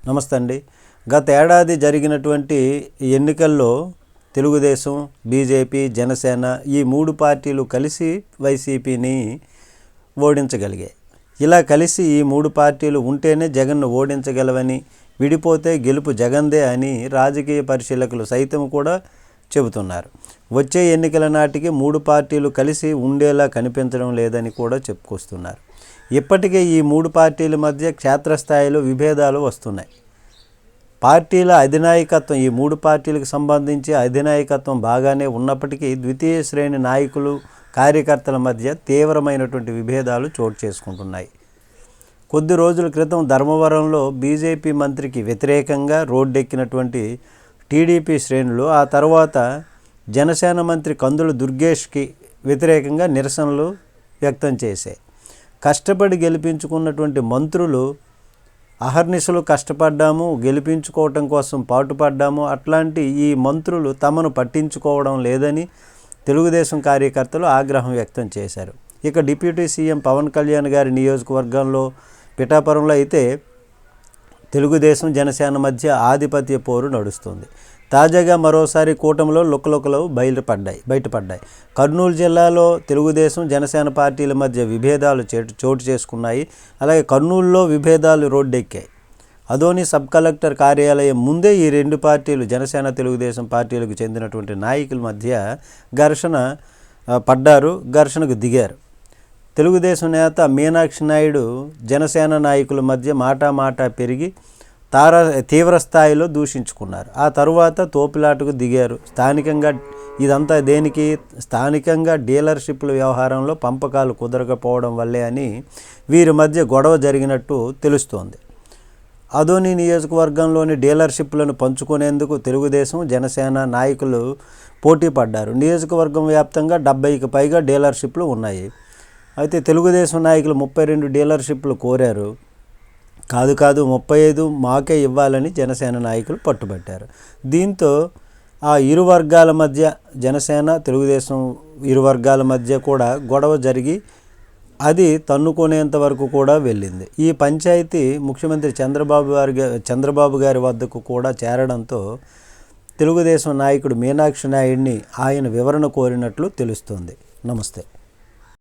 నమస్తే అండి. గత ఏడాది జరిగినటువంటి ఎన్నికల్లో తెలుగుదేశం, బీజేపీ, జనసేన ఈ 3 పార్టీలు కలిసి వైసీపీని ఓడించగలిగాయి. ఇలా కలిసి ఈ 3 పార్టీలు ఉంటేనే జగన్ను ఓడించగలవని, విడిపోతే గెలుపు జగన్దే అని రాజకీయ పరిశీలకులు సైతం కూడా చెబుతున్నారు. వచ్చే ఎన్నికల నాటికి 3 పార్టీలు కలిసి ఉండేలా కనిపించడం లేదని కూడా చెప్పుకొస్తున్నారు. ఇప్పటికే ఈ 3 పార్టీల మధ్య క్షేత్రస్థాయిలో విభేదాలు వస్తున్నాయి. పార్టీల అధినాయకత్వం ఈ 3 పార్టీలకు సంబంధించి అధినాయకత్వం బాగానే ఉన్నప్పటికీ ద్వితీయ శ్రేణి నాయకులు, కార్యకర్తల మధ్య తీవ్రమైనటువంటి విభేదాలు చోటు చేసుకుంటున్నాయి. కొద్ది రోజుల క్రితం ధర్మవరంలో బీజేపీ మంత్రికి వ్యతిరేకంగా రోడ్డెక్కినటువంటి టీడీపీ శ్రేణులు ఆ తర్వాత జనసేన మంత్రి కందుల దుర్గేష్కి వ్యతిరేకంగా నిరసనలు వ్యక్తం చేశాయి. కష్టపడి గెలిపించుకున్నటువంటి మంత్రులు అహర్నిశలు కష్టపడ్డాము, గెలిపించుకోవటం కోసం పాటుపడ్డాము, అట్లాంటి ఈ మంత్రులు తమను పట్టించుకోవడం లేదని తెలుగుదేశం కార్యకర్తలు ఆగ్రహం వ్యక్తం చేశారు. ఇక డిప్యూటీ సీఎం పవన్ కళ్యాణ్ గారి నియోజకవర్గంలో పిఠాపురంలో అయితే తెలుగుదేశం, జనసేన మధ్య ఆధిపత్య పోరు నడుస్తుంది. తాజాగా మరోసారి కూటమిలో లుకలుకలు బయటపడ్డాయి. కర్నూలు జిల్లాలో తెలుగుదేశం, జనసేన పార్టీల మధ్య విభేదాలు చోటు చేసుకున్నాయి. అలాగే కర్నూలులో విభేదాలు రోడ్డెక్కాయి. అదోని సబ్ కలెక్టర్ కార్యాలయం ముందే ఈ 2 పార్టీలు, జనసేన, తెలుగుదేశం పార్టీలకు చెందినటువంటి నాయకుల మధ్య ఘర్షణకు దిగారు. తెలుగుదేశం నేత మీనాక్షి నాయుడు జనసేన నాయకుల మధ్య మాటా పెరిగి తీవ్ర స్థాయిలో దూషించుకున్నారు. ఆ తరువాత తోపులాటకు దిగారు. స్థానికంగా డీలర్షిప్ల వ్యవహారంలో పంపకాలు కుదరకపోవడం వల్లే అని వీరి మధ్య గొడవ జరిగినట్టు తెలుస్తోంది. అదోని నియోజకవర్గంలోని డీలర్షిప్లను పంచుకునేందుకు తెలుగుదేశం, జనసేన నాయకులు పోటీ పడ్డారు. నియోజకవర్గం వ్యాప్తంగా 70కి పైగా డీలర్షిప్లు ఉన్నాయి. అయితే తెలుగుదేశం నాయకులు 32 డీలర్షిప్లు కోరారు. కాదు 35 మాకే ఇవ్వాలని జనసేన నాయకులు పట్టుబట్టారు. దీంతో ఆ ఇరు వర్గాల మధ్య, జనసేన, తెలుగుదేశం ఇరు వర్గాల మధ్య కూడా గొడవ జరిగి అది తన్నుకునేంత వరకు కూడా వెళ్ళింది. ఈ పంచాయతీ ముఖ్యమంత్రి చంద్రబాబు గారి వద్దకు కూడా చేరడంతో తెలుగుదేశం నాయకుడు మీనాక్షి నాయుడిని ఆయన వివరణ కోరినట్లు తెలుస్తోంది. నమస్తే.